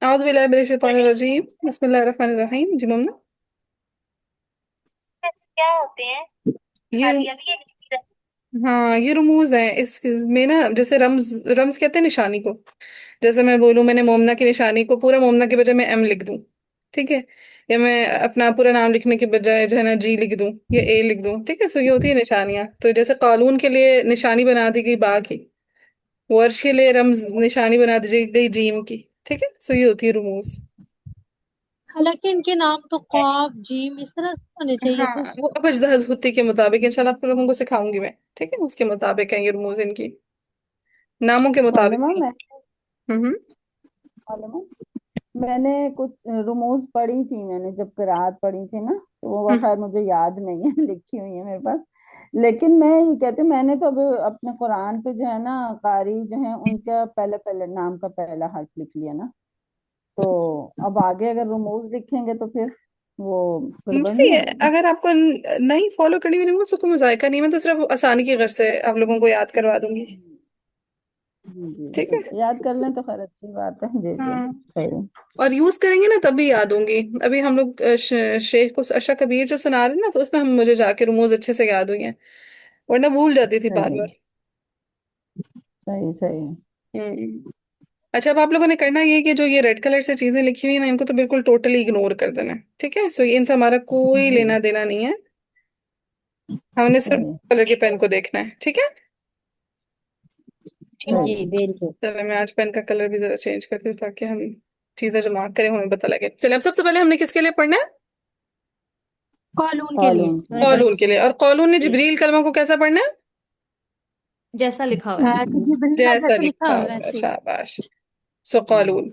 औज़ु बिल्लाहि मिनश शैतानिर रजीम बिस्मिल्लाहिर रहमानिर रहीम। जी मम्मा। क्या होते हैं? ये खाली अभी ये हाँ, ये रुमूज है इसमें ना, जैसे रम्ज रम्ज कहते हैं निशानी को। जैसे मैं बोलूं मैंने मोमना की निशानी को पूरा मोमना के बजाय मैं एम लिख दूं, ठीक है। या मैं अपना पूरा नाम लिखने के बजाय जो है ना जी लिख दूं या ए लिख दूं, ठीक है। सो ये होती है निशानियां। तो जैसे कानून के लिए निशानी बना दी गई बा की, वर्ष के लिए रम्ज निशानी बना दी गई जीम की, ठीक है। सो ये होती है रुमूज। हालांकि इनके नाम तो कॉफ जीम इस तरह से होने चाहिए थे। हाँ, वो अब अजदहस हुत्ती के मुताबिक इंशाल्लाह आप लोगों को सिखाऊंगी मैं, ठीक है। उसके मुताबिक है ये रुमूज इनकी, नामों के मुताबिक मालूमा नहीं। मैं हम्म। मालूमा मैंने कुछ रुमूज पढ़ी थी, मैंने जब किरात पढ़ी थी ना, तो वो हम्म। खैर मुझे याद नहीं है लिखी हुई है मेरे पास। लेकिन मैं ये कहती हूँ, मैंने तो अभी अपने कुरान पे जो है ना, कारी जो है उनका पहले पहले नाम का पहला हर्फ लिख लिया ना। तो अब आगे अगर रुमूज लिखेंगे तो फिर वो गड़बड़ मुझसे नहीं हो जाएगी। अगर आपको नहीं फॉलो करनी भी नहीं हो तो कोई मजायका नहीं, मैं तो सिर्फ आसानी की गर्ज से आप लोगों को याद करवा दूंगी, जी जी, ठीक है। तो याद कर लें तो खैर अच्छी बात है। जी जी, हाँ, सही। और यूज करेंगे ना तभी याद होंगी। अभी हम लोग शेख को अशा कबीर जो सुना रहे हैं ना, तो उसमें हम मुझे जाके रुमूज अच्छे से याद हुई हैं, वरना भूल जाती थी बार सही बार। सही सही। अच्छा, अब आप लोगों ने करना ये है कि जो ये रेड कलर से चीजें लिखी हुई है ना, इनको तो बिल्कुल टोटली इग्नोर कर देना है, ठीक है। सो ये इनसे हमारा कोई जी लेना देना नहीं है। हमने सिर्फ सही कलर के पेन को देखना है, ठीक है। सही। जी बिल्कुल। चलो मैं आज पेन का कलर भी जरा चेंज करती हूँ ताकि हम चीजें जो मार्क करें हमें पता लगे। चलिए, अब सबसे पहले हमने किसके लिए पढ़ना है? कॉलून के लिए कॉलूम के और लिए। बस कौलून के लिए। और कौलून ने जिब्रील कलमा को कैसा पढ़ना है? जैसा लिखा हुआ है। जिब्रील का जैसा जैसे लिखा लिखा है हुआ है, वैसे ही। शाबाश। सो कौलून।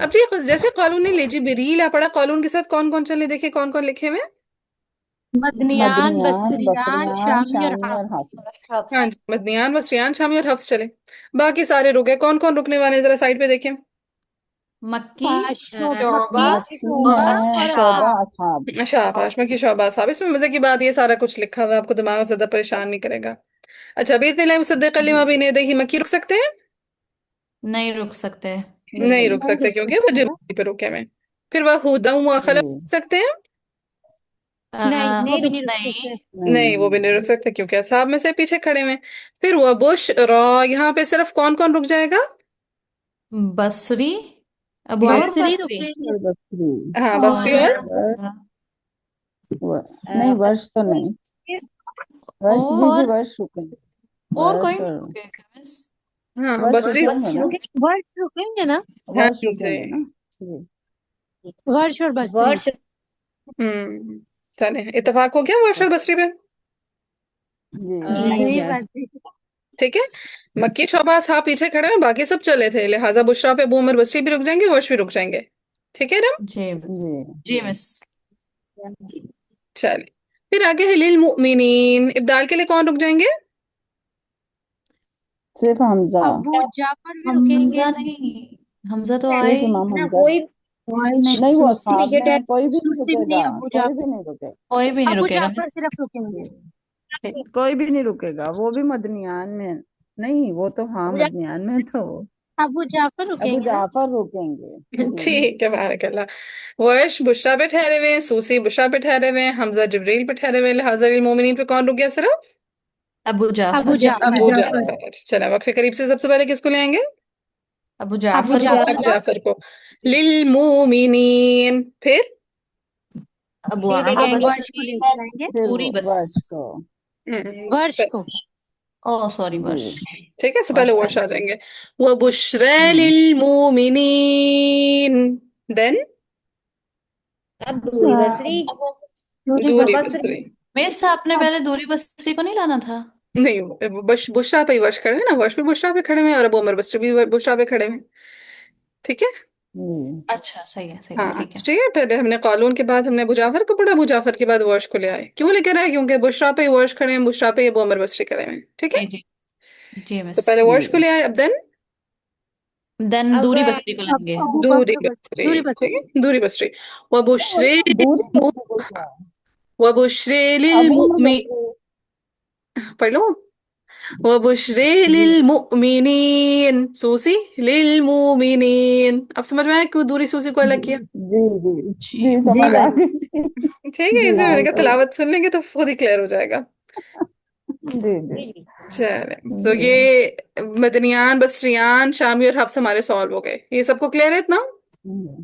अब जी जैसे कॉलून ने ले जिब्रील पढ़ा, कॉलून के साथ कौन कौन चले देखे कौन कौन लिखे हुए हैं? मदनियान मदनियान बसरियान बसरियान शामी और शामी और हफ्स। हफ्स। हफ्स। हाँ जी, मदनियान वस्रियान शामी और हफ्स चले। बाकी सारे रुक गए। कौन कौन रुकने वाले हैं? जरा साइड पे देखें। मक्की, मक्की शोबा मक्खी और है, और शोबा, असहाब। असहाब। असहाब। अच्छा, आकाश में की शोबा साहब। इसमें मजे की बात ये सारा कुछ लिखा हुआ है, आपको दिमाग ज्यादा परेशान नहीं करेगा। अच्छा, बेइज़्निल्लाह मुसद्दिक़न लिमा जी, बैन यदैहि, मक्की रुक सकते हैं? नहीं रुक सकते। नहीं रुक नहीं सकते रुक क्योंकि वो सकते ना। जिब्रील पे रुके हुए हैं। फिर वह हुदा व खलक जी। रुक सकते हैं? नहीं वो वो भी नहीं रुक नहीं। सकते। नहीं, वो भी नहीं रुक नहीं। सकते क्योंकि असहाब में से पीछे खड़े हुए हैं। फिर वह बुश रॉ, यहाँ पे सिर्फ कौन कौन रुक जाएगा? बसरी, अबू अमर हम्म। बसरी बसरी रुकेंगे। और बकरी। हाँ, बसरी और और वर्ष, नहीं वर्ष तो नहीं। वर्ष, जी जी, और वर्ष रुकेंगे। और कोई वर्ष नहीं और रुकेगा मिस। हाँ, वर्ष बसरी। रुकेंगे ना। वर्ष रुकेंगे ना। हाँ वर्ष रुकेंगे जी। ना। जी वर्ष और बसरी। हम्म। चले, इत्तेफाक हो गया वर्ष और बसरी पे, जी जी बात है। ठीक है। मक्की शोबास हाँ पीछे खड़े हैं, बाकी सब चले थे, लिहाजा बुशरा पे अबू उमर बसरी भी रुक जाएंगे, वर्ष भी रुक जाएंगे, ठीक है ना। जी। जी। जी मिस। चलिए, फिर आगे है लिल मुमिनीन, इब्दाल के लिए कौन रुक जाएंगे? सिर्फ हमजा। अबू जाफर भी रुकेंगे। हमजा नहीं, हमजा तो एक आए। इमाम ना हमजा। कोई नहीं, नहीं, वो सुसी असहाब में है, कोई भी नहीं सुसी भी रुकेगा। नहीं अबू कोई भी जाफर। नहीं रुकेगा। कोई भी नहीं अबू रुकेगा जाफर मिस। सिर्फ रुकेंगे। कोई भी नहीं रुकेगा, वो भी मदनियान में। नहीं, वो तो हाँ अबू जाफर मदनियान में तो अबू जाफर अबू रुकेंगे ना। जाफर रुकेंगे। जी। ठीक है, बारकल्लाह। वर्ष बुशरा पे ठहरे हुए हैं, सूसी बुशरा पे ठहरे हुए हैं, हमजा जिब्रील पे ठहरे हुए हैं, लिहाजा लिल मोमिनीन पे कौन रुक गया सिर्फ? अबू अबू जाफर। अबू जाफर। जाफर। चला, वक्फ करीब से सबसे पहले किसको ले आएंगे? अबू अबू जाफर को जाफर। अबू जाफर को। लिल मोमिनीन, फिर अबू फिर आमा वर्ष को बसरी, लेके आएंगे। फिर पूरी बस। वर्ष को। वर्ष फिर को। ओ सॉरी, जी। वर्ष। ठीक है, सो पहले वर्ष वर्ष पहले। आ जाएंगे। वह बुशरा हम्म। लिल मोमिनीन, देन अब दूरी बसरी। दूरी दूरी बसरी। बसरी। मिस आपने पहले दूरी बसरी को नहीं लाना था। नहीं, बुशरा पे ही वर्ष खड़े हैं ना, वर्ष भी बुशरा पे खड़े हुए हैं और अबू उमर बसरी भी बुशरा पे खड़े हुए हैं, ठीक है। जी अच्छा सही है हाँ ठीक है। ठीक है। फिर हमने कालून के बाद हमने अबू जाफर को पढ़ा, अबू जाफर के बाद वर्श को ले आए। क्यों लेकर आए? क्योंकि बुशरा पे वर्श खड़े हैं, बुशरा पे अबू अमर बसरी खड़े हैं। ठीक है, जी जी जी तो मिस। पहले वर्श को जी। ले आए, अब देन देन अब दूरी बसरी को अब लेंगे। अबू दूरी बकर बस बसरी। दूरी बस ठीक है, दूरी बसरी। व और बुशरे दूरी बसरी को क्या है? व बुशरे अबू में लिलमुमिन, बसरी। पढ़ लो। व बुशरे जी लिलमुमिनीन, सूसी लिलमुमिनीन। अब समझ में आया क्यों दूरी सूसी को अलग किया? जी जी जी जी जी समझ आ मैम। गई थी। ठीक है, जी इसे मैंने जी कहा जी तिलावत सुन लेंगे तो खुद ही क्लियर हो जाएगा। जी जी चले, तो जी ये मदनियान, बसरियान, शामी और हफ्स हमारे सॉल्व हो गए। ये सबको क्लियर है इतना? जी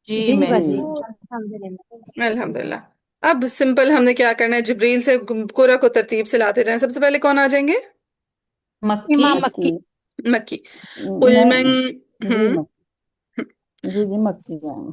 जी जी मिस। बस जी अल्हम्दुलिल्लाह। अल्हम्दुलिल्लाह। अब सिंपल हमने क्या करना है, जिब्रील से कुरा को तरतीब से लाते जाएं। सबसे पहले कौन आ जाएंगे? मक्की। इमाम मक्की। मक्की। मक्की। कुल मन। नहीं जी हम्म। जी जी मक्की जाएंगे।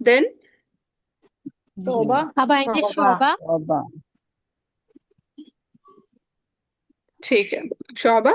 Then जी अब आएंगे तौबा। शोभा। तौबा। ठीक है, शोभा।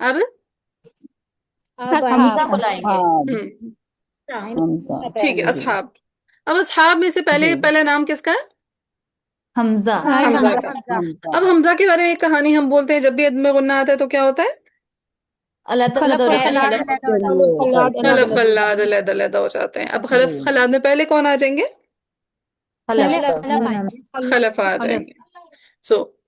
अब हमजा असहाब। को लाएंगे। असहाब। हम्म, हमजा। ठीक है, जी असहाब। अब असहाब में से जी पहले पहला नाम किसका है? हमजा। हमजा हमजा का। हमजा। हमजा। अब हमजा के बारे में एक कहानी हम बोलते हैं, जब भी अदम में गुन्ना आता है तो क्या होता है? अलग खलफ हो और जाता है खलाद खलफ। अलग हो चलिए जाता करते खलफ हैं। फल्लाद अलग अलग हो जाते हैं। अब जी खलफ फल्लाद में पहले कौन आ जाएंगे? पहले खलफ। खलफ आएंगे। खलफ आ खलफ। जाएंगे। सो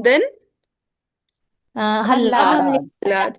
Then हल्लाद। हल्लाद। हल्लाद। लाद।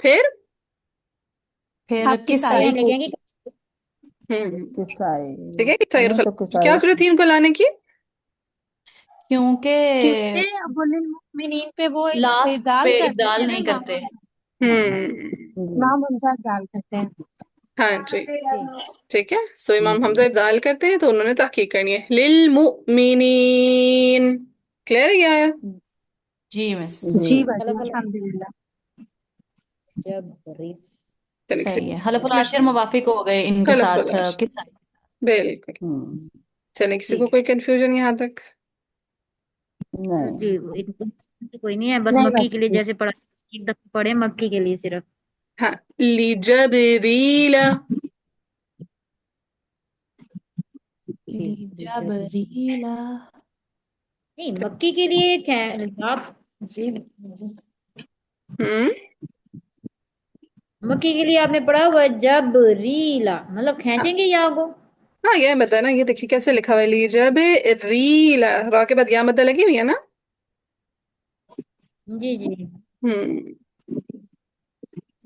फिर फिर अब किसाई। किसाई। हम्म, किसाई। ठीक है, किसाई और नहीं तो खलफ। क्या किसाई। जरूरत थी इनको लाने की? क्योंकि क्योंकि अबुल मोमिनीन पे वो लास्ट इजाल पे कर देते इब्दाल हैं ना नहीं इमाम करते। हमजा। हम्म, जी इमाम हमजा इजाल करते हैं। हाँ जी। जी ठीक है, सो इमाम जी हमजा इब्दाल करते हैं तो उन्होंने तहकीक करनी है। लिल मुमिनीन। क्लियर है क्या आया? जी मिस। जी जी बस अल्हम्दुलिल्लाह। चलिए किसी सही है, हलफुल आशिर मुवाफिक हो गए इनके खलफ साथ बलाश। किसाई। बिल्कुल। हम्म। चलिए, किसी को ठीक है। कोई कंफ्यूजन यहाँ तक? नहीं जी वो तो कोई नहीं है, बस नहीं मक्की के लिए बस जैसे पढ़ा एक दफा पढ़े मक्की के लिए सिर्फ। हाँ, लिजबरीला। जबरीला। नहीं मक्की के लिए आप जी हम्म, मक्की के लिए आपने पढ़ा हुआ है जबरीला, मतलब हाँ खींचेंगे या को। हाँ, ये बताना, ये देखिए कैसे लिखा हुआ है, लिजबरीला। रा के बाद या मद्दा लगी हुई है ना? जी जी हम्म,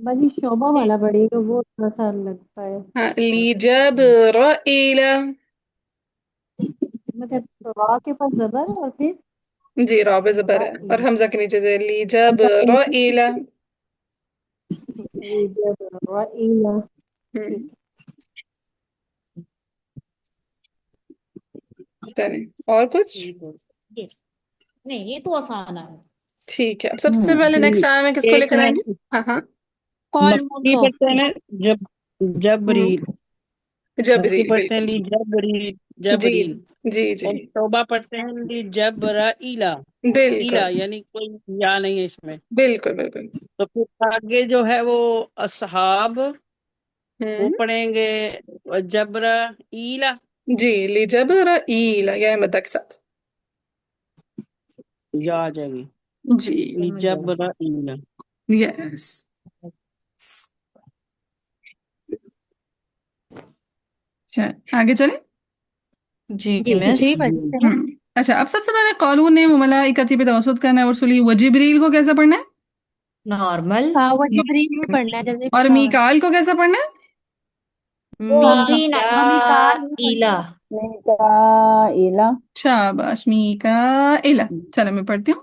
बाजी शोभा वाला पड़ेगा वो थोड़ा सा लगता है। हाँ, लिजबराइला। मतलब रा के पास जबर और फिर जी, रा पे जबर है और हमजा के नीचे से लिजबराइला। इला। हम्म, ठीक चलिए, और कुछ? ठीक हो। ये नहीं ये तो आसान है। ठीक है, अब सबसे पहले जी नेक्स्ट आया में किसको एक लेकर आएंगे? मिनट। हाँ हाँ। कॉलमून मक्की को। पढ़ते हैं ना, जब हम्म, जबरील। मक्की जबरील, पढ़ते हैं बिल्कुल। ली जबरील जी जबरील। जी जी और तौबा पढ़ते हैं ली जबराइला। बिल्कुल इला यानी कोई या नहीं है इसमें। बिल्कुल बिल्कुल। तो फिर आगे जो है वो असहाब, वो हम्म, पढ़ेंगे जबराइला। जी, ली जबराइला, या मद्दा के साथ। या आ जाएगी जी, ली जबराइला। यस। आगे चले। जी जी मिस। जी बाजी चलो। अच्छा, अब सबसे पहले कानून ने मलाइकती पे तवसुत करना है और रसूली व जिब्रील को कैसे पढ़ना है? नॉर्मल। वो जिब्रील ही पढ़ना है जैसे और लिखा हुआ है। मीकाल को कैसे पढ़ना है? वो भी ना मीकाल ईला। मीकाइला। शाबाश, मीकाइला। चलो मैं पढ़ती हूँ।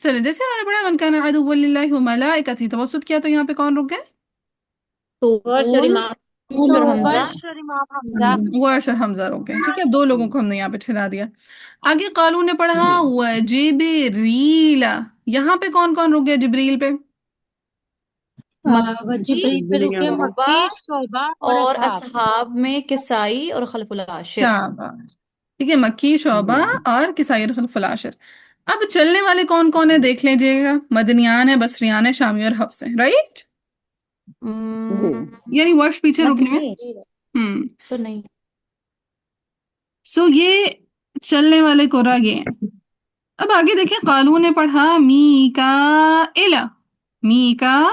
चलो, जैसे उन्होंने पढ़ा मन कान अदुव्वल लिल्लाहि व मलाइकतिही, तवस्सुत किया, तो यहाँ पे कौन रुक गए? वर्ष और तूल इमाम। तूल और हमजा। वर्ष और इमाम हमजा। वर्ष और हमजा रुक गए। ठीक है, अब दो लोगों को हमने यहाँ पे ठहरा दिया। आगे कालून ने पढ़ा व जिब्रीला, यहाँ पे कौन कौन रुक गया जिब्रील पे? वो मक्की, जिब्रील पे रुके दुनिया शोबा मक्की, शोबा और और असहाब। असहाब में किसाई और खलफुल आशिर। शाबाश। ठीक है, मक्की, शोबा और किसाई और खलफुल आशिर। अब चलने वाले कौन कौन है देख लीजिएगा। मदनियान है, बसरियान है, शामी और हफ्स है। राइट, जी। यानी वर्ष पीछे रुकने में। मक्की। हम्म तो नहीं। सो ये चलने वाले को रह गए हैं। अब आगे देखें, कालू ने पढ़ा मीका इला, मीका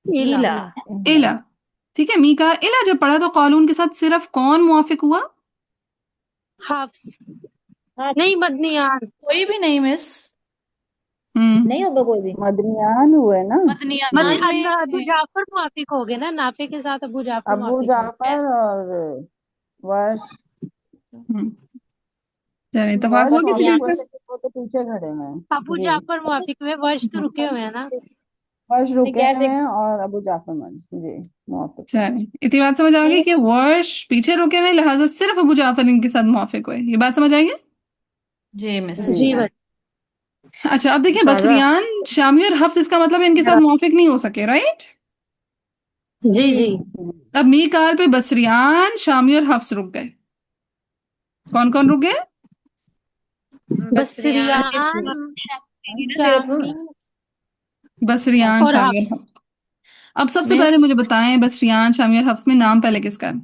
इला। ईला। इला। ठीक है, मीका इला जब पढ़ा तो कालून के साथ सिर्फ कौन मुआफिक हुआ? हफ्स। हाँ, नहीं, मदनियान। कोई भी नहीं मिस। नहीं होगा कोई भी। मदनियान हुए ना। मदनियान में अबू जाफर मुआफिक हो गए ना, नाफे के साथ अबू जाफर अबू मुआफिक हो गए। जाफर और वर्ष। हम्म चलिए, इत्तेफाक हुआ वर्ष किसी मौफिक चीज हुए पे? लेकिन वो तो पीछे खड़े हुए हैं। अबू जी। जाफर मुआफिक में, वर्ष तो रुके हुए हैं ना। वर्ष रुके कैसे? हुए हैं और अबू जाफर जी मौफिक है। चलिए, इतनी बात समझ आ गई कि वर्ष पीछे रुके हुए, लिहाजा सिर्फ अबू जाफर इनके साथ मुआफिक हुए। ये बात समझ आएगी? जी मिस। जी। जी बस। अच्छा, अब देखिए, सारा बसरियान, शामी और हफ्स, इसका मतलब इनके साथ मुआफिक नहीं हो सके। राइट, जी जी। अब मीकाल पे बसरियान, शामी और हफ्स रुक गए। कौन कौन रुक गए? बसरियान, शामी बसरियान, और शामी और हफ्स। हफ्स। अब सबसे पहले मिस मुझे बताएं, बसरियान, शामी और हफ्स में नाम पहले किसका है?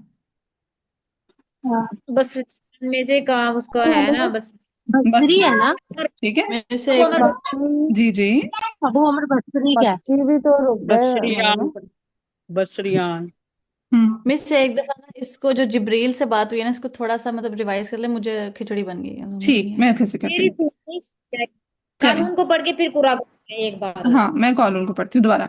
बस में से काम उसका है ना बस। बस, बसरी है ना। ठीक है। में से वो एक अमर मक्की। जी जी। अबू अमर बसरी का है। मक्की भी तो रुक गए बसरियान। मजनू। बसरियान। हम्म मिस से एक दफा ना इसको जो जिब्रील से बात हुई है ना, इसको थोड़ा सा मतलब रिवाइज कर ले, मुझे खिचड़ी बन गई है, समझ ठीक, नहीं मैं आई। फिर से करती मेरी हूँ। सुननी है। चलें, कानून को पढ़ के फिर पूरा एक बार और। हाँ, मैं कॉल को पढ़ती हूँ दोबारा।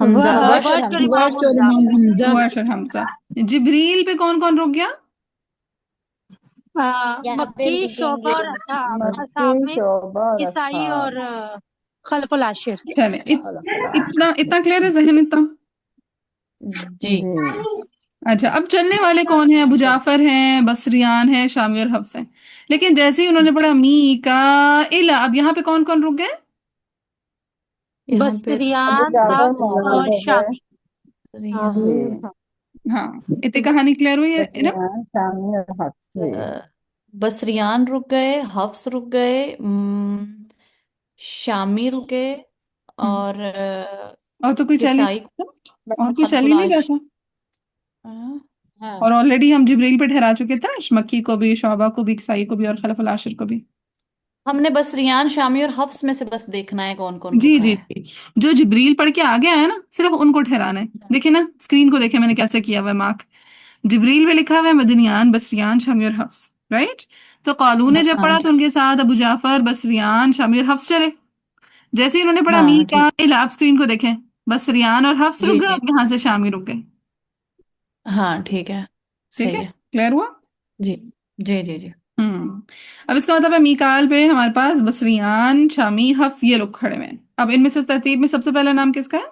हमजा, वर्ष और वर्ष और हमजा। इमाम हमजा। वर्ष और हमजा। जिब्रील पे कौन कौन रुक गया? यहाँ पे मक्की, शोबा रुकेंगे और तो असहाब। असहाब मक्की, में शोबा और किसाई और असहाब। खलफुल आशिर। चले, इतना इतना क्लियर है जहन इतना? जी। जी। अच्छा, अब चलने वाले कौन है? अबू जाफर हैं, बसरियान है, शामी और हफ्स हैं। लेकिन जैसे ही उन्होंने पढ़ा मी का इला, अब यहाँ पे कौन कौन रुक गए? यहाँ पे अबू बसरियान, जाफर हफ्स मौजूद और हो गए। शामी। जी। हाँ, इतनी कहानी क्लियर हुई है ना? बसरियान, शामी और हफ्स। जी। बसरियान रुक गए, हफ्स रुक गए, शामी रुके, हम्म, और और तो कोई चल ही किसाई नहीं रहा, और कोई चल खलफुल ही नहीं रहा आश। था। हाँ, और ऑलरेडी हम जिब्रील पे ठहरा चुके थे ना, मक्की को भी, शोबा को भी, किसाई को भी और खलफुल आशिर को भी। हमने बस रियान, शामी और हफ्स में से बस देखना है कौन कौन जी रुका जी है। जी, जो जिब्रील पढ़ के आ गया है ना, सिर्फ उनको ठहराना है। देखिए ना, स्क्रीन को देखे मैंने कैसे किया हुआ है मार्क। जिब्रील में लिखा हुआ है मदनियान, बसरियान, शामी और हफ्स। राइट, तो कालू ने जब हाँ पढ़ा तो उनके साथ अबू जाफर, बसरियान, शामी और हफ्स चले। जैसे ही उन्होंने पढ़ा मी हाँ का ठीक। इला, आप स्क्रीन को देखें, बसरियान और हफ्स रुक जी गए जी। और यहाँ से शामी रुक गए। हाँ ठीक है। ठीक सही है, है। क्लियर हुआ? जी जी जी जी। हम्म अब इसका मतलब है मीकाल पे हमारे पास बसरियान, शामी, हफ्स, ये लोग खड़े हुए हैं। अब इनमें से तरतीब में सबसे पहला नाम किसका है?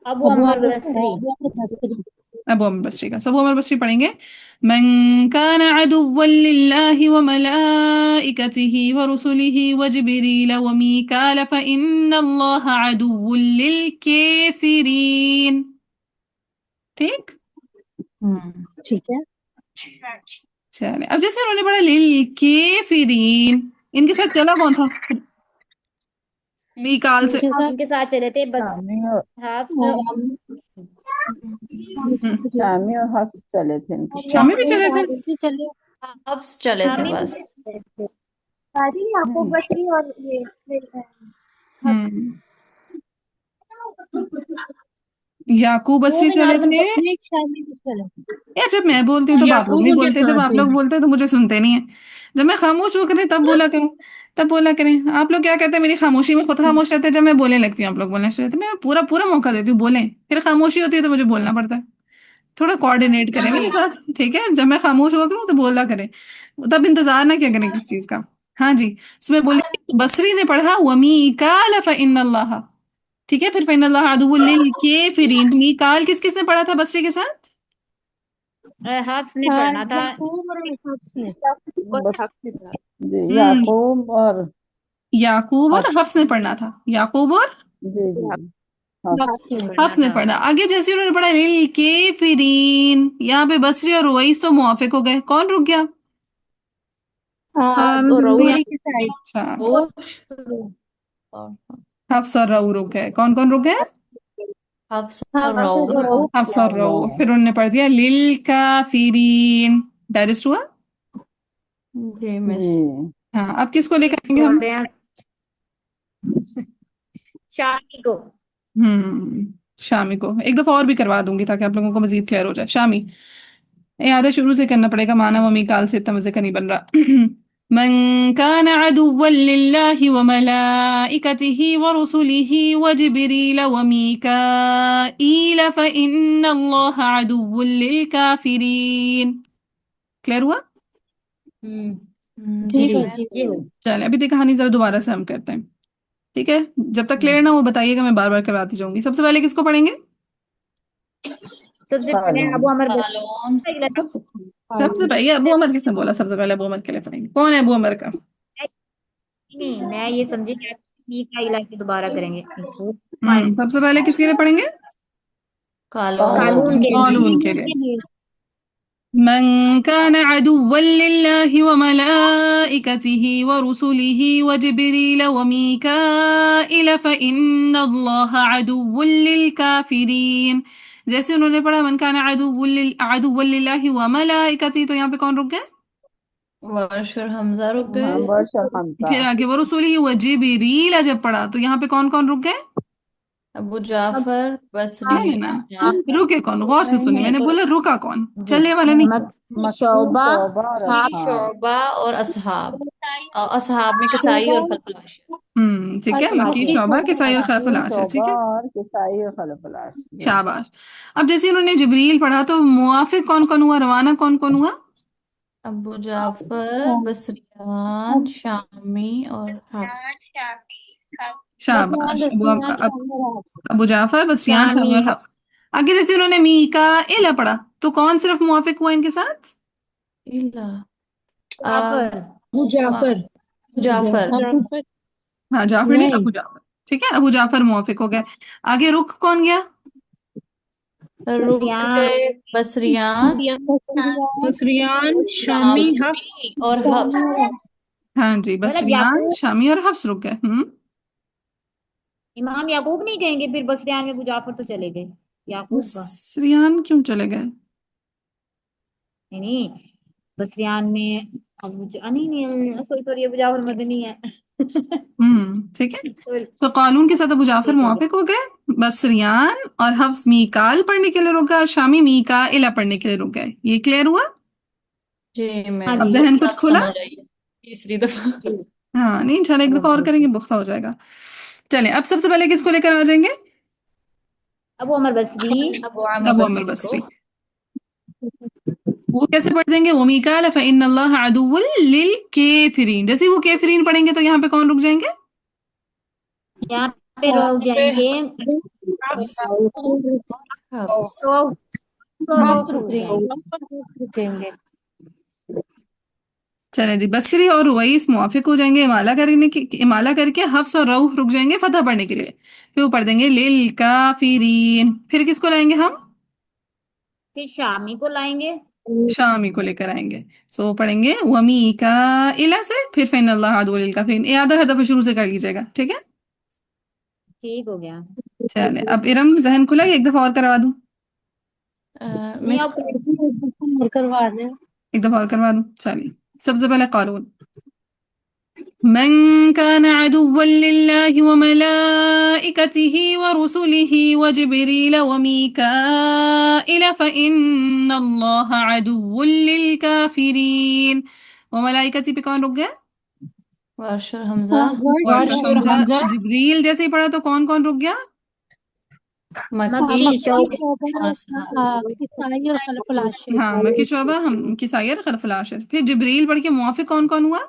अबू अबू अमर अमर बसरी। बसरी। अबू अमर बसरी का। सब अबू अमर बसरी पढ़ेंगे। मन कान अदुव्वन लिल्लाहि व मलाइकतिही व रुसुलिही व जिब्रील व मीकाल फइन्नल्लाह अदुव्वुल लिल काफिरीन। ठीक। ठीक है। चलिए, अब जैसे उन्होंने पढ़ा लिल काफिरीन, इनके साथ चला कौन था? मीकाल से। किसके साथ? उनके साथ चले थे शामी और हफ्स शामी और हफ्स चले थे इनके साथ। शामी भी चले थे। हफ्स भी चले। हफ्स चले थे शामी बस। सारी याकूब नहीं, बसरी और ये हम्म याकूब दो बसरी चले मीनार बन थे। सकती है, एक शामी भी चले। यार जब मैं बोलती हूँ तो आप लोग याकूब नहीं उनके बोलते, जब साथ आप थे। लोग बोलते हैं तो मुझे सुनते नहीं है। जब मैं खामोश हो करें तब बोला करूँ, तब बोला करें। आप लोग क्या कहते हैं, मेरी खामोशी में खुद खामोश रहते हैं, जब मैं बोलने लगती हूँ आप लोग बोलने शुरू रहते हैं। मैं पूरा पूरा मौका देती हूँ बोलें, फिर खामोशी होती है तो मुझे बोलना पड़ता है। थोड़ा कोऑर्डिनेट करें मेरे साथ, ठीक है? जब मैं खामोश हुआ करूँ तो बोला करें, तब इंतजार ना क्या करें किस चीज का। हाँ जी, उसमें बोलिए बसरी ने पढ़ा वमीकाल फ़इन्नल्लाह, ठीक है? फिर फ़इन्नल्लाह अदुव्वुल लिल काफिरीन। मीकाल किस किसने पढ़ा था बसरी के साथ? हफ्स ने पढ़ना था। याकूब और हफ्स ने। याकूब और बस हफ्स के साथ। जी हम्म याकूब और याकूब और हफ्स। हफ्स ने पढ़ना था। याकूब और जी जी जी हफ्स। हफ्स ने। पढ़ना हफ्स ने था। पढ़ा। आगे जैसे उन्होंने पढ़ा लिल काफिरीन, यहाँ पे बसरी और रुवैस तो मुआफिक हो गए। कौन रुक गया? हफ्स और रऊफ। दूरी की साइड। शाबाश। वो और हफ्स और रऊ रुक गए। कौन कौन रुक गए? हफ्स और हफ्स रऊ। और रऊफ। हफ्स और रऊ। अल्लाह। फिर उन्होंने पढ़ दिया लिल काफिरीन। डायजेस्ट हुआ? जी मिस। जी हाँ, अब किसको लेकर आएंगे छोड़ हम? रहे हैं शामी को। शामी को एक दफा और भी करवा दूंगी ताकि आप लोगों को मजीद क्लियर हो जाए। शामी, याद है शुरू से करना पड़ेगा, माना वमी काल से इतना मजे का नहीं बन रहा। मन कान अदुव्वन लिल्लाहि व मलाइकतिहि व रुसुलिहि व जिब्रील व मीकाईल फइन्नल्लाह अदुव्वुल लिल काफिरीन। क्लियर हुआ? जी जी भाई जी। ये हो। चलें, अभी तक कहानी जरा दोबारा से हम करते हैं, ठीक है? जब तक क्लियर हम्म ना वो बताइएगा, मैं बार बार करवाती जाऊंगी। सबसे पहले किसको पढ़ेंगे? सबसे पहले कालून। अबू अमर कालून। सबसे सबसे पहले ये अबू अमर किसने बोला सबसे पहले अबू अमर के लिए पढ़ेंगे? कौन है अबू अमर का? नहीं मैं ये समझी कि मी का इलाज दोबारा करेंगे। सबसे पहले किसके लिए पढ़ेंगे? कालून। कानून कालून। के लिए। कौलून के कानून लिए। के लिए। मन कान अदुव्वन लिल्लाहि व मलाइकतिहि व रुसुलिहि व जिब्रील व मीकाईल फइन्नल्लाह अदुव्वुल लिल काफिरीन। जैसे उन्होंने पढ़ा मन कान अदुव्वन लिल्लाहि व मलाइकतिहि, तो यहाँ पे कौन रुक गए? वर्ष और हमजा रुक हाँ गए। वर्ष और हमजा। फिर आगे व रुसुलिहि व जिब्रील जब पढ़ा तो यहाँ पे कौन कौन रुक गए? अबू जाफर ना बसरी ना ना शाम। ना, रुके कौन? गौर से नहीं सुनिए, नहीं, मैंने बोला रुका कौन, जी चलने वाला नहीं। मक्की मक्की शोबा शोबा और साहब असहाब। शोबा और असहाब। असहाब में कसाई शोभा और खलफुल आशिर। ठीक और है, मक्की आशिर। मक्की शोबा शोभा। किसाई और खलफुल मक्की आशिर, शोबा ठीक है? और किसाई और खलफुल आसिफ जी। शाबाश। अब जैसे उन्होंने जिब्रील पढ़ा तो मुआफिक कौन कौन हुआ, रवाना कौन कौन हुआ? अबू जाफर बसरियान शामी और हफ्स। बसमान शाबाश। बसमान शामिल और हफ्स। अबू जाफर बसरियान शामी शामी और हफ्स। आगे जैसे उन्होंने मीकाइल पढ़ा तो कौन सिर्फ मुआफिक हुआ इनके साथ? इला आ जाफर। अबू जाफर। जाफर। जाफर हाँ, जाफर नहीं, नहीं। अबू जाफर। ठीक है, अबू जाफर मुआफिक हो गए। आगे रुख कौन गया? रुक बसियान गए बसरियान बसरियान बसरियान शामी हफ्स। शामी और शामी हफ्स। और हफ्स। हाँ जी, मतलब बसरियान याकूब। शामी और हफ्स रुक गए। इमाम याकूब नहीं कहेंगे फिर बसरियान में अबू जाफर तो चले गए। याकूब का बसरियान क्यों चले गए? नहीं नहीं बसरियान में नहीं नहीं सॉरी सॉरी अबू जाफर मदनी है। ठीक है। तो कानून के साथ अबू जाफर ठीक हो मुआफिक हो गए। बसरियान और हफ्स मीकाल पढ़ने के लिए रुक गए और शामी मीकाइला पढ़ने के लिए रुक गए। ये क्लियर हुआ? जी हाँ अब जी मिस। जहन कुछ सब खुला? समझ आई है तीसरी दफा। जी हाँ नहीं, इंशाल्लाह एक दफा और करेंगे पुख्ता हो जाएगा। चलें, अब सबसे पहले किसको लेकर आ जाएंगे? अबू अमर बसरी। अबू आमिर अबू अमर बसरी को। बसरी। वो कैसे पढ़ देंगे? वो मीकाल फ़इन्नल्लाह अदुव्वुल लिल काफिरीन। जैसे ही वो काफिरीन पढ़ेंगे तो यहाँ पे कौन रुक जाएंगे? यहाँ पे यहाँ रुक पे जाएंगे। हफ्स। हफ्स। तो हफ्स रुक रुक रही जाएंगे। हफ्स रुकेंगे। चलें जी, बसरी और रुवैस मुआफिक हो जाएंगे इमाला करके हफ्स और रऊह रुक जाएंगे फतह पढ़ने के लिए। फिर वो पढ़ देंगे लिल काफिरीन। फिर किसको लाएंगे हम? फिर शामी को लाएंगे। शामी को लेकर आएंगे। सो पढ़ेंगे वमी का इला से, फिर फ़इन्नल्लाह अदुव्वुल लिल काफिरीन। ये आधा हर दफा शुरू से कर लीजिएगा, ठीक है? ठीक हो गया। चले, अब इरम जहन खुला, एक दफा और करवा दूं? नहीं मिस आप एक दफा और करवा दें। एक दफा और करवा दूं? चलिए, सबसे पहले कानून। मन कान अदुव्वन लिल्लाहि व मलाइकतिहि व रुसुलिहि व जिब्रील व मीकाइल फइन्नल्लाह अदुव्वुन लिल काफिरीन। व मलाइकती पे कौन रुक गया? वर्ष और हमजा। वर्ष और वर्ष और हमजा। हमजा। जिब्रील जैसे ही पढ़ा तो कौन कौन रुक गया? मक्की मक्की मक्की, शौब और शोभा, असहाब। किसाई और खलफुल आशिर। हाँ, मक्की शोबा, हम किसाई और खलफुल आशिर। फिर जिब्रील पढ़ के मुआफिक कौन कौन हुआ?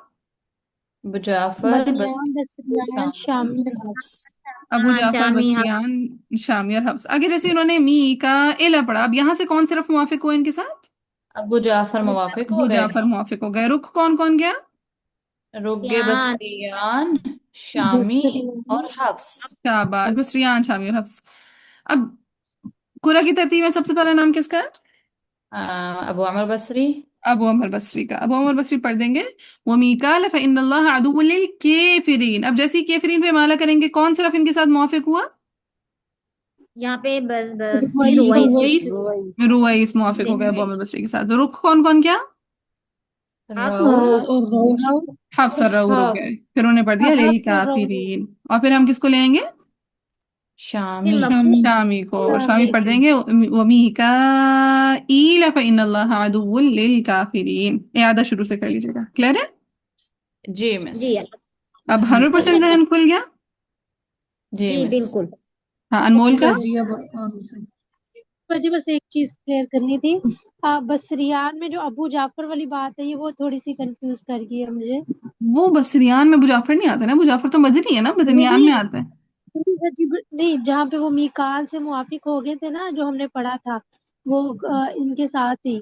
अबू जाफर, बदरियान, बसरी, बसरियान, शामी और हफ्स। अबू हाँ जाफर, शामी हाँ। बसरियान, शामी और हफ्स। आगे जैसे इन्होंने मी का इला पढ़ा, अब यहाँ से कौन सिर्फ मुआफिक हुआ इनके साथ? अबू जाफर मुवाफिक हो अबू गए। जाफर मुआफिक हो गए। रुख कौन कौन गया? रुगे यान बसरियान, शामी बसरियान, और हफ्स। शाबाश, बसरियान, शामी और हफ्स। अब कुरा की तरतीब में सबसे पहला नाम किसका है? अबू अमर बसरी। अबू अमर बसरी का। अबू अमर बसरी पढ़ देंगे, वो मीकाल फ़इन्नल्लाह अदुव्वुल लिल काफिरीन। अब जैसे ही काफिरीन पे माला करेंगे, कौन सिर्फ इनके साथ मुआफिक हुआ? यहाँ पे बसरी रुवैस, रुवैस रुवई। रुवैस मुआफिक हो गए अबू अमर बसरी के साथ। रुख कौन कौन क्या? रऊफ और रऊफ, हफ्स और रऊ रुक गए। फिर उन्हें पढ़ दिया लिल हफ्स और रऊफ, काफिरीन। और फिर हम किसको लेंगे? फिर शामी। मक्की शामी को। शामी शामी। पढ़ देंगे, वमीकाईल फ़इन्नल्लाह अदुव्वुल लिल काफिरीन। इआदा शुरू से कर लीजिएगा। क्लियर है? जी मिस। जी अब अल्हम्दुलिल्लाह। 100% जहन खुल गया? जी जी मिस। बिल्कुल। हाँ, अनमोल का? जी अब आगे से। मुझे बस एक चीज क्लियर करनी थी। बसरियान में जो अबू जाफर वाली बात है, ये वो थोड़ी सी कंफ्यूज कर गई है मुझे। वो बसरियान में अबू जाफर नहीं आता ना, अबू जाफर तो मदनी है ना, बदनियान नहीं में आता है। नहीं, जहाँ पे वो मीकाल से मुआफिक हो गए थे ना, जो हमने पढ़ा था, वो इनके साथ ही,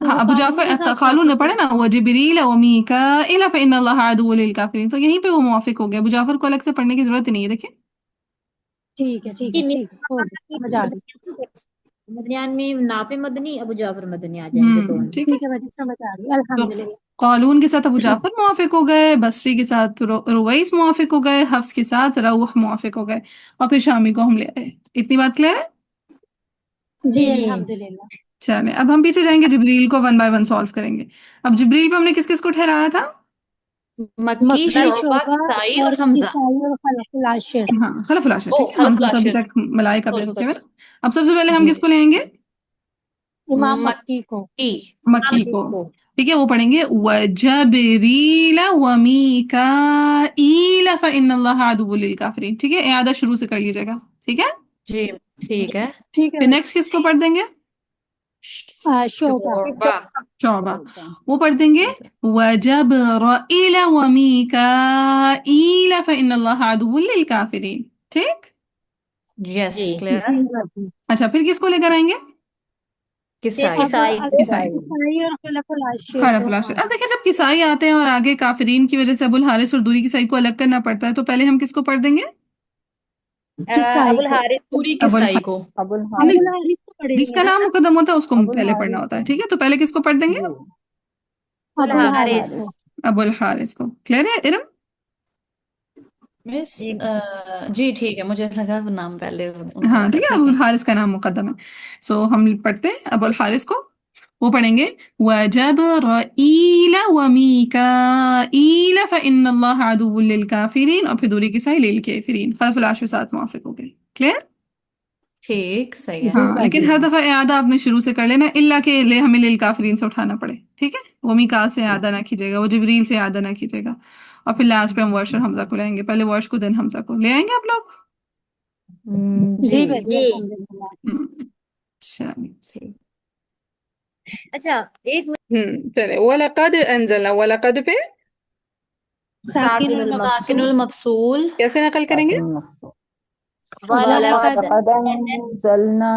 तो हाँ, वो अबू कालून के जाफर साथ खालू ने मुआफिक पढ़ा हो ना, वो जिब्रील व मीकाईल फ़इन्नल्लाह अदुव्वुल लिल काफिरीन, तो यहीं पे वो मुआफिक हो गया। अबू जाफर को अलग से पढ़ने की जरूरत ही नहीं है। देखिए, ठीक है, ठीक जी है, ठीक है, हो गया, समझ आ गई। मदनियान में नाफे मदनी अबू जाफर मदनी आ जाएंगे दोनों। ठीक है। ठीक है, मुझे समझ आ गई, तो अल्हम्दुलिल्लाह। कालून के साथ अबू जाफर मुआफिक हो गए, बसरी के साथ रुवैस मुआफिक हो गए, हफ्स के साथ रऊह मुआफिक हो गए, और फिर शामी को हम ले आए। इतनी बात क्लियर है? जी, जी अल्हम्दुलिल्लाह। चले, अब हम पीछे जाएंगे, जिब्रील को वन बाय वन सॉल्व करेंगे। अब जिब्रील पे हमने किस किस को ठहराया था? मक्की, मक्की, मक्की शोबा, शोभा किसाई और और हमजा। किसाई और खलफुल आशिर। हाँ, खलफुल आशिर। ओ ठीक है, खलफुल हमजा तो अभी आशिर। तक मलाइका पे सॉरी रुके सॉरी। हुए ना। अब सबसे पहले हम जी किसको लेंगे? इमाम मक्की को। मक्की। मक्की मक्की को। को। ठीक है, वो पढ़ेंगे वजबरील व मीकाईल फ़इन्नल्लाह अदुव्वुल लिल काफिरीन। ठीक है, इआदा शुरू से कर लीजिएगा। ठीक है। जी ठीक है। ठीक है फिर भाई। नेक्स्ट किसको पढ़ देंगे? शोभा। शोबा। शोबा। वो पढ़ देंगे वजबरील व मीकाईल फ़इन्नल्लाह अदुव्वुल लिल काफिरीन। ठीक। यस जी क्लियर है। जी भाई। अच्छा, फिर किसको लेकर आएंगे? फिर किसाई। अब किसाई को। किसाई। किसाई और खलफुल आशिर को। खलफुल आशिर। अब देखिए, जब किसाई आते हैं और आगे काफिरीन की वजह से अबुल हारिस और दूरी किसाई को अलग करना पड़ता है, तो पहले हम किसको पढ़ देंगे? किसाई अबुल को। हारिस पूरी अबुल किसाई को। अबुल नहीं, अबुल हारिस। हारिस को पढ़ेंगे जिसका ना। नाम मुकद्दम होता है उसको अबुल पहले पढ़ना हारिस होता है। को। ठीक है, तो पहले किसको पढ़ देंगे? जी। अबुल अबुल अबुल हारिस हारिस। को। हारिस। अबुल हारिस को। क्लियर है इरम? मिस जी जी ठीक है, मुझे लगा वो नाम पहले उनका हाँ, होता ठीक है। है, ठीक अबुल है। हारिस का नाम मुकद्दम है। सो हम पढ़ते हैं अबुल हारिस को। वो पढ़ेंगे वजबरील व मीकाईल फ़इन्नल्लाह अदुव्वुल लिल काफिरीन, और फिर दूरी किसाई लिल काफिरीन। खलफुल आशिर साथ मुआफिक हो गए। क्लियर? ठीक सही है। जी हाँ, लेकिन भाई। हर दफा इआदा आपने शुरू से कर लेना, इल्ला के ले हमें लिल काफिरीन से उठाना पड़े। ठीक है, वो मीकाल से इआदा ना कीजिएगा, वो जिब्रील से इआदा ना कीजिएगा। और फिर लास्ट पे हम वर्ष और हमजा को लाएंगे। पहले वर्ष को देन हमजा को ले आएंगे आप लोग। जी जी भाई, जी। अल्हम्दुलिल्लाह। चलिए। ठीक। अच्छा एक चले, वलकद अंजलना, वलकद पे साकिनुल साकिनुल मकसूर। साकिनुल मफसूल। कैसे नकल करेंगे? साकिन मकसूर। वलकद। वलकद वलक़द अंज़लना।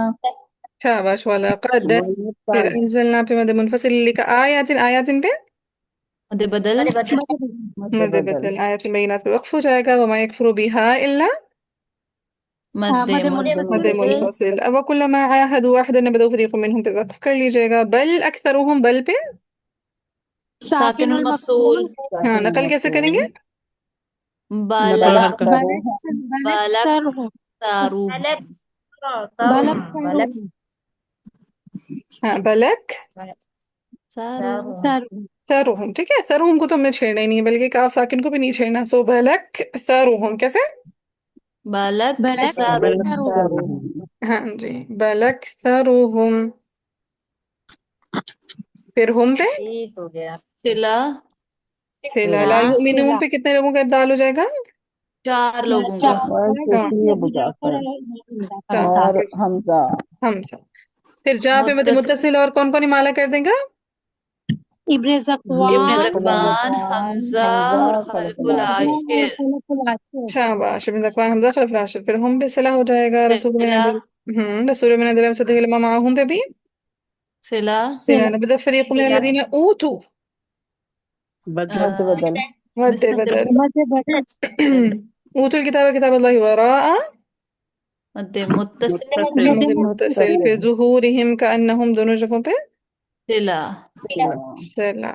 शाबाश, वलकद। फिर वलक़द। अंजलना पे मद मुनफसिल लिखा, आयातिन, आयातिन पे मद बदल। मद बदल। मद मुतबदल। बदल, आयातिन बैयिनात पे वक्फ हो जाएगा। वमा यकफुरु बिहा इल्ला मद मद मद मुनफसिल पे मुनफसिल। मुनफसिल। अब वकुल्लमा आहादु वाहिदन नबदू फरीक़ुम मिनहुम पे वक्फ कर लीजिएगा। बल अक्सरुहुम, बल पे साकिनुल साकिनुल मफसूल। मकसूर। हाँ, साकिन नकल कैसे करेंगे? मकसूर। बाला बाहर बलक का बलक तरूह बलक बालक सर तारू एलेक्स बलक तरुण सर बलक हाँ, बलक सारू सर सरुहुम। ठीक है, सरुहुम को तो हमने छेड़ना ही नहीं है, बल्कि काफ साकिन को भी नहीं छेड़ना। सो बलक सरुहुम कैसे? बालक बलक सारू बलक सर तरूह हाँ जी, बलक सरुहुम। फिर हम पे ठीक हो गया। सिला सिला ला सिला युमिनून सिला पे कितने लोगों का इब्दाल हो जाएगा? 4 लोगों का। चार और हाँ, पेशी अबू जाफर बुजाफर हमजा हाँ, हमजा और हमजा हमसा। फिर जहाँ पे मद मुत्तसिल मुत्तसिल और कौन कौन इमाला कर देगा? इब्ने इब्ने ज़कवान इब्न ज़कवान ज़कवान हमजा हमजा और खलफुल खलफुल आखिर और आशिर। खलफुल आशिर शाबाश, इब्न ज़कवान हमजा खलफ राशिद। फिर हम पे सिला हो जाएगा। रसूल मिन सिला अदल रसूल मिन अदल सदक़ माहूम पे भी सिला सिला। सिला नबदा फरीक़ मिन सिला अल्लज़ीना ऊतू बदल मद बदल वद्दे मिस्र बदल मध्य बदल ऊतुल किताब किताबुल्लाहि वराअ मध्य मुत्तसिल मुत्तसिल मध्य मद मुत्तसिल। फिर मुत्तसिल ज़ुहूरिहिम कअन्नहुम, दोनों जगहों पे सिला। सिला सिला।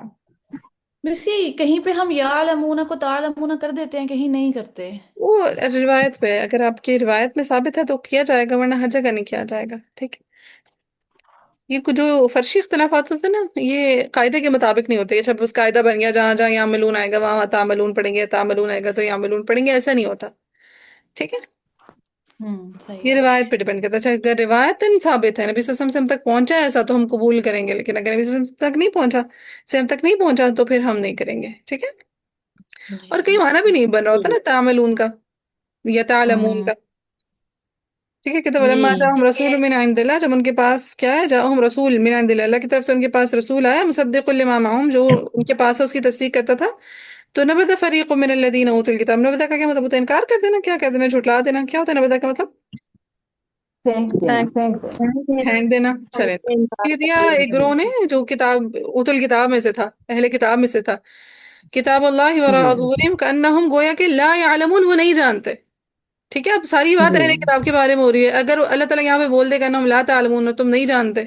वैसे कहीं पे हम या अलमूना को तालमूना कर देते हैं, कहीं नहीं करते। वो रिवायत पे है, अगर आपकी रिवायत में साबित है तो किया जाएगा, वरना हर जगह नहीं किया जाएगा। ठीक है, ये कुछ जो फर्शी इख्तलाफात होते हैं ना, ये कायदे के मुताबिक नहीं होते। अच्छा, बस कायदा बन गया, जहाँ जहाँ यामलून आएगा वहां तामलून पढ़ेंगे, तामलून आएगा तो यामलून पढ़ेंगे, ऐसा नहीं होता। ठीक है, सही ये है। रिवायत पे डिपेंड करता है। अच्छा, अगर रिवायत साबित है, नबी सल्लल्लाहु अलैहि वसल्लम तक पहुंचा है ऐसा, तो हम कबूल करेंगे। लेकिन अगर नबी सल्लल्लाहु अलैहि वसल्लम तक नहीं पहुंचा, से हम तक नहीं पहुंचा, तो फिर हम नहीं करेंगे। ठीक है, और कहीं जी। माना भी नहीं बन रहा होता ना तामलून का या तालमून हम्म। का। ठीक है, किताब लम्मा जी। जाहम रसूल मिन इंदिल्लाह, जब उनके पास क्या है, जाहम रसूल मिन इंदिल्लाह, अल्लाह की तरफ से उनके पास रसूल आया, मुसद्दिकुल लिमा माअहुम, जो उनके पास है उसकी तस्दीक करता था। तो नबदा फरीक़ुम मिन अल्लज़ीना ऊतुल किताब, नबदा का क्या मतलब होता है? इनकार कर देना, क्या कर देना, झुठला देना। क्या होता है नबदा का मतलब? फेंक देना फेंक देना फेंक देना। चले, ये दिया एक ग्रोह ने जो किताब उतुल किताब में से था, अहले किताब में से था। किताब अल्लाह वरा जी ज़ुहूरिहिम कअन्नहुम, गोया कि ला यअलमून, वो नहीं जानते। ठीक है, अब सारी बात जी अहले किताब के बारे में हो रही है। अगर अल्लाह ताला यहाँ पे बोल देगा ना, हम ला तालमून, तुम नहीं जानते,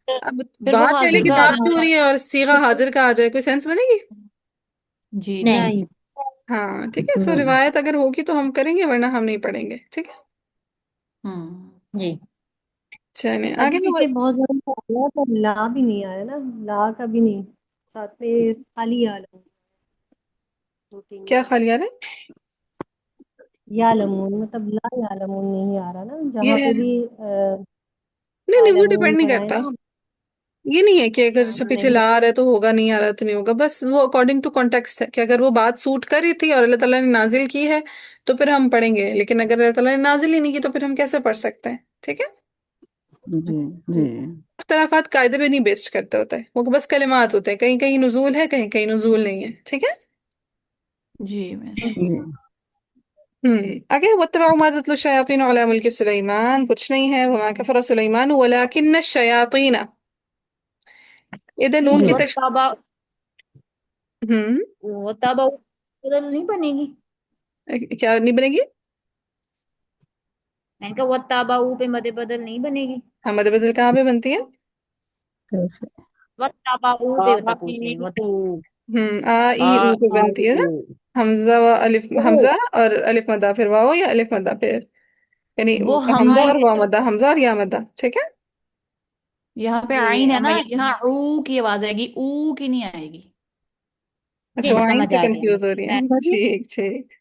अब फिर वो बात अहले हाजिर का आ किताब की हो जाएगा। रही है और सीगा हाजिर का आ जाए, कोई सेंस बनेगी? जी जी। नहीं। नहीं हाँ, ठीक है। सो नहीं रिवायत अगर होगी तो हम करेंगे, वरना हम नहीं पढ़ेंगे। ठीक है, जी। चलिए अजी आगे ना। पीछे बहुत जोर से आया पर ला भी नहीं आया ना। ला का भी नहीं, साथ में खाली या लमून, दो तीन क्या जगह ख्याल यार है? या लमून, मतलब ला या लमून नहीं आ रहा ना, जहाँ ये पे भी नहीं नहीं, वो आलमून डिपेंड नहीं पढ़ा है करता। ना। ये नहीं है कि अगर हाँ जैसे तो पीछे नहीं ला आ रहा है तो होगा, नहीं आ रहा तो नहीं होगा। बस वो अकॉर्डिंग टू कॉन्टेक्स्ट है कि अगर वो बात सूट कर रही थी और अल्लाह ताला ने नाजिल की है तो फिर हम पढ़ेंगे। लेकिन अगर अल्लाह ताला ने नाजिल ही नहीं की तो फिर हम कैसे पढ़ सकते हैं? ठीक है, जी जी इख्तलाफात कायदे पे नहीं बेस्ड करते होते हैं, वो बस कलिमात होते हैं। कहीं कहीं नुजूल है, कहीं कहीं नुजूल नहीं है। ठीक है। जी मिस। जी आगे, वत्तबअू मा तत्लु शयातीन अला मुल्कि सुलैमान, कुछ नहीं है, वमा कफर सुलैमान वलाकिन्न शयातीन। इधर नून की जी वो तबा हम्म वो तबा बदल नहीं बनेगी। क्या नहीं बनेगी? मैंने कहा वो तबा पे मदे बदल नहीं बनेगी। हमद बदल कहाँ पे बनती है? कैसे वो तबा पे होता पूछ रही वो आ ई ऊ पे आ बनती है ना। ऊ हमजा व अलिफ, ओ हमजा और अलिफ मद्दा, फिर वाओ या अलिफ मद्दा, फिर यानी वो हमजा हमजा, और वाव मद्दा, हमजा और या मद्दा। ठीक है। यहाँ पे जी आइन है ना, हमें यहाँ ऊ की आवाज आएगी, ऊ की नहीं आएगी। अच्छा, जी वो आइन समझ पे आ गया कंफ्यूज हो रही है। बड़ी ठीक ठीक।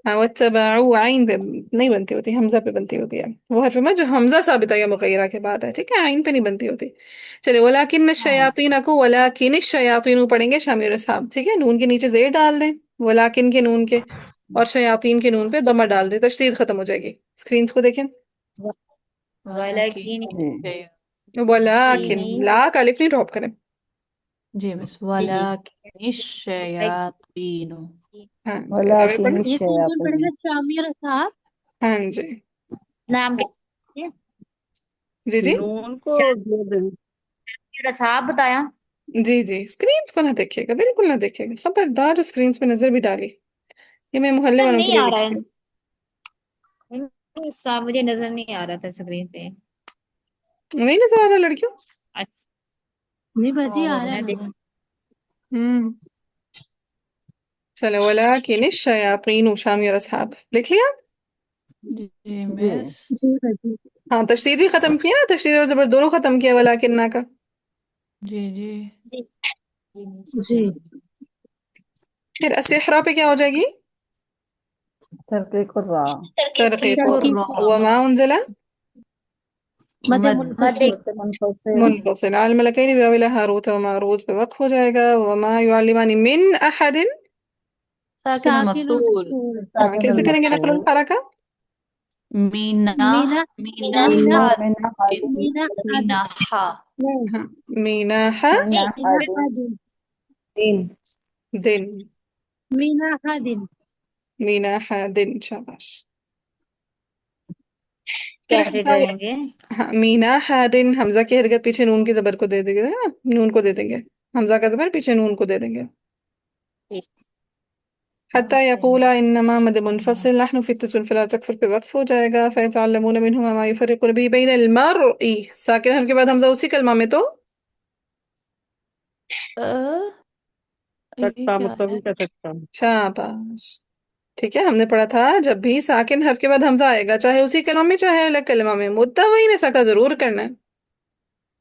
हाँ, वत्तबअू आइन पे नहीं बनती होती, हमजा पे बनती होती है। वो हरफ में जो हमजा साबित या मुगय्यरा के बाद है। ठीक है, आइन पे नहीं बनती होती। चलिए, वलाकिन हाँ शयातीन को वलाकिन शयातीन पढ़ेंगे शामिर साहब। ठीक है, नून के नीचे जेर डाल दें, वलाकिन के नून के, और शयातीन के नून पे दमा डाल दें, तशदीद खत्म हो जाएगी। स्क्रीन को देखें। वाला की वलाकिन जी वलाकिन, चीनी ला का अलिफ नहीं ड्रॉप करें। जी मिस। जी जी वाला की शयातीन। हाँ, रवे वलाकिन पढ़े। ये कौन कौन शयातीन पढ़ेगा? शामिर साहब हाँ जी। नाम क्या जी जी। नून को जोड़ देंगे। साहब बताया। जी जी, स्क्रीन को ना देखिएगा, बिल्कुल ना देखिएगा, खबरदार। स्क्रीन पे नजर भी डाली, ये मैं मोहल्ले वालों के नहीं लिए आ रहा लिखती है। हूँ। नहीं, मुझे नजर नहीं आ रहा था स्क्रीन पे। नहीं नजर आ रहा लड़कियों? अच्छा नहीं बाजी तो आ रहा है मैं देख नजर। हम्म चलो, वलाकिन शयातीन शामिर असहाब लिख लिया। जी जी मिस। जी बाजी। हाँ, तशदीद भी खत्म किया ना, तशदीद और जबर दोनों खत्म किया वलाकिन्ना का। जी जी। जी फिर अस्सिहरा पे क्या हो जाएगी? तरकीब रा तरकीब और तरकीब वमा उनज़िला मद मद मुनफसिल। मुनफसिल मुनफसिल अल मलकैनि बिअविल हारूत व मारूत पे वक्फ हो जाएगा। वमा युअल्लिमानि मिन अहदिन। साकिन और साकिन और मफसूल। मकसूर। हाँ, साकिन कैसे अल करेंगे नकल मकसूर हरका? मीना मीना मीना मीना हा मिना हादिन मीना मीना हादिन। हा नहीं, हाँ, मीनाहा मिना मीना हादिन हादिन। दिन दिन। मीना हादिन। मीनाहा दिन, शाबाश। फिर कैसे बताओ। करेंगे? हाँ, मीनाहा दिन, हमजा की हरकत पीछे नून की जबर को दे देंगे ना, नून को दे देंगे। हमजा का जबर पीछे नून को दे देंगे। हत्ता यकूला इन्नमा मद मुनफसिल नहनु फित्ततुन फला तकफुर पे वक्फ हो जाएगा। फयतअल्लमून मिनहुमा मा युफर्रिकुन बिही बैनल मर्इ, साकिन हर के बाद हमजा उसी कलमा में तो अ, ये सकता क्या है? मतलब कह सकता। शाबाश। ठीक है, हमने पढ़ा था जब भी साकिन हर के बाद हमजा आएगा, चाहे उसी कलमा में चाहे अलग कलमा में, मुद्दा वही ने सका जरूर करना है।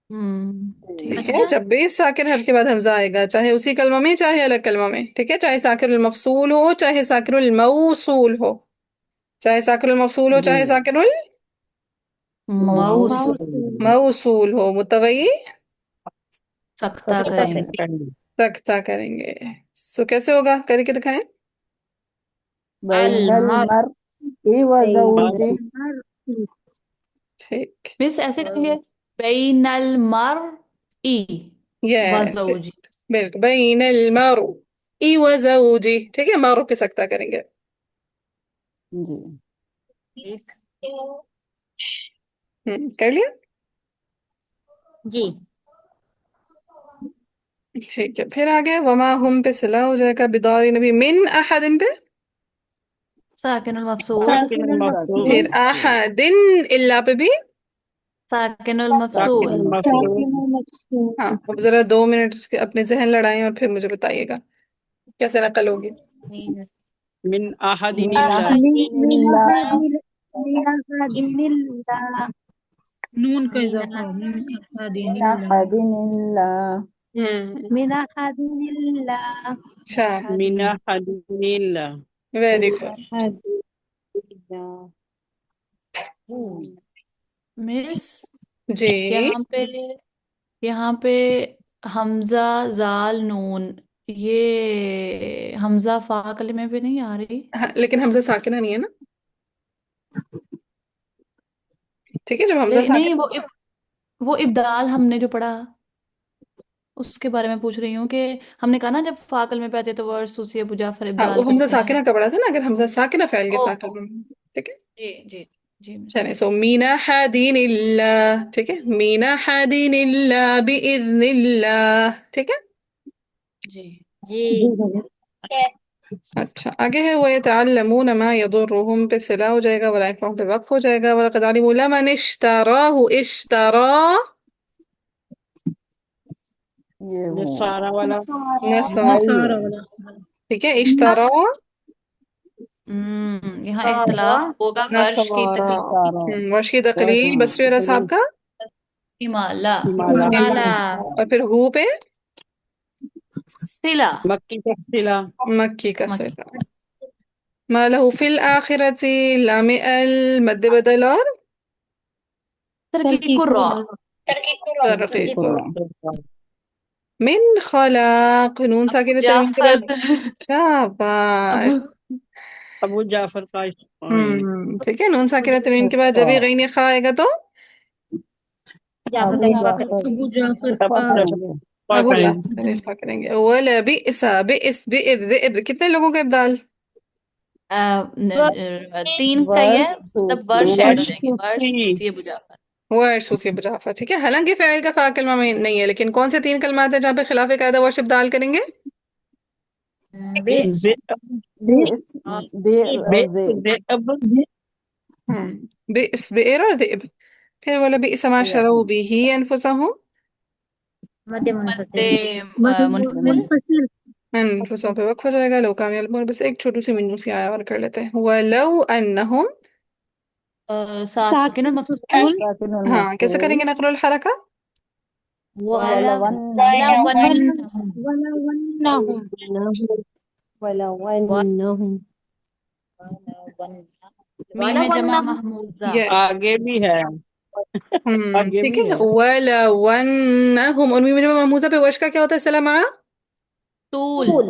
जी ठीक है, अच्छा। जब भी साकिन हर के बाद हमजा आएगा, चाहे उसी कलमा में चाहे अलग कलमा में, ठीक है, चाहे साकिनुल मफसूल हो चाहे साकिनुल मौसूल हो, चाहे साकिनुल मफसूल हो जी चाहे साकिनुल माउस मौसूल माउसूल। मौसूल हो, मुतवई सख्ता सकता तक करेंगे। सख्ता करेंगे। सो कैसे होगा, करके दिखाएं। बैनल अलमर मरई व ज़ौजी ठीक। मिस ऐसे करेंगे, बैनल मर ई व यस, ज़ौजी। बिल्कुल, बैनल मरई व ज़ौजी, ठीक है, मर पे सख्ता करेंगे। जी एक कर लिया। जी ठीक है, फिर आगे वमा हम पे सिला हो जाएगा, बिदारी नबी मिन अहदिन पे, साकिन और मफसूल। साकिन साकिनुल मफसूल फिर मकसूर। अहदिन इल्ला पे भी। साकिन और साकिन मफसूल। मफसूल साकिनुल मकसूर। हाँ, अब जरा 2 मिनट अपने जहन लड़ाएं और फिर मुझे बताइएगा कैसे नकल होगी। मीन मिन मीना अहदिनिल्लाह। मीना हादिनिल्ला हादिन। मीना हादिनिल्लाह। नून का मीना इजाफा मिन मीना असादीनिल्लाह। हादिनिल्ला हम्म। मीना हादिनिल्लाह। शाबाश, मिन हदीन। अहदिनिल्लाह। Very good. हादिनिल्लाह। मिस जी। यहाँ पे यहाँ पे हमजा जाल नून, ये हमजा फा कलिमे पे नहीं आ रही। हाँ, लेकिन हमजा साकिना नहीं है ना। ठीक है, जब हमजा नहीं, साकिन। वो इब्दाल हमने जो पढ़ा उसके बारे में पूछ रही हूँ कि हमने कहा ना जब फा कलिमे पे आते हैं तो वर्ड सूसी अबू जाफर हाँ, वो इब्दाल हमजा करते हैं। साकिना का पढ़ा था ना, अगर हमजा साकिना फैल के ओ फाकिल में। ठीक है, जी जी जी मिस। चले, सो मीना हादीन इल्ला, ठीक है, मीना हादीन इल्ला बिइज़्निल्लाह, ठीक है। जी जी जी भैया। अच्छा, आगे है वो यतअल्लमून मा यदुर्रुहुम पे सिला हो जाएगा, वला इकराह पे वक्फ हो जाएगा। वलक़द अलिमू लमन इश्तराहु, इश्तरा ये जो वो सारा वाला नसब, भाई नसारा है वाला। ठीक है, इश्तरा यहाँ सारा इख्तलाफ होगा वर्ष की नसवारा। तकलीफ। सारा वश की तकलील हाँ बसरी और असहाब का हिमाला हिमालय इमा, हिमाला और फिर हु पे सिला मक्की तफसीला मक्की का मत सिला। मा लहू फिल आखिरती लाम अल मद बदल और तरकी तरकीब कुर्रा। तरक़ी तरकीब को रा मिन खलाक, नून अबू साकिन तनवीन के जाफर बाद। शाबाश। अबू अबू जाफर का हाँ, ठीक है, नून साकिन तनवीन के बाद अच्छा जब ये गैन खा आएगा तो जाफर का अबू इख्फा जाफर करेंगे। अबू जाफर तब इस्फा का करेंगे क्या अबू करें। जाफर का इख्फा करेंगे। वला बिअसा बिइस बिइर ज़िब, कितने लोगों का इब्दाल? बस 3 का ही है, वर्ड मतलब वर्ष सूसी ऐड हो वर्ष जाएंगे, वर्ष सूसी सूसी अबू जाफर। वर्ष उसी मुजाफा, ठीक है, हालांकि फ़ाइल का फा कलमा में नहीं है, लेकिन कौन से 3 कलमात हैं जहाँ पे खिलाफ कायदा वर्ष इब्दाल करेंगे? बिस बे बेस और बेर इब और बेस जेब दे अब बिइस बिइर और ज़िब। फिर वाला बिइस मा शरू यस बिही अनफुसहुम, मध्य मद्दे मुनफसिल मद मुनफसिल। मुनफसिल। अनफुसों पे वक्फ हो जाएगा। लो काम यालमून, बस एक छोटी सी मिन्नू सी आया और कर लेते हैं। वलो अन्नहुम, साकिन साकिन मकसूर है। मकसूल, साकिनुल हाँ कैसे मकसूल। करेंगे नकरुल हरका? वाला वलवन्नहुम, वन्नहुम। वलवन्नहुम, वलवन्नहुम। मीम वाला में जमा वन्नहुम। महमूजा। यस। आगे भी है, आगे ठीक भी है। है। वलवन्नहुम, और मीम में जमा महमूजा पे वश का क्या होता है सलाम? तूल। तूल।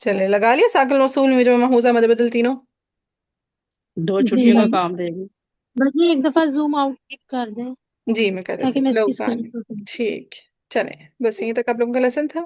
चले लगा लिया साकिल मौसूल में जो महूजा मद बदल तीनों। दो जी छुट्टियों का जी। काम देगी। बस ये एक दफा जूम आउट कर दें जी मैं कर देती ताकि हूँ, मैं लो इसकी स्क्रीन काम। शॉट ले सकूं। ठीक। चले, बस यहीं तक आप लोगों का लेसन था।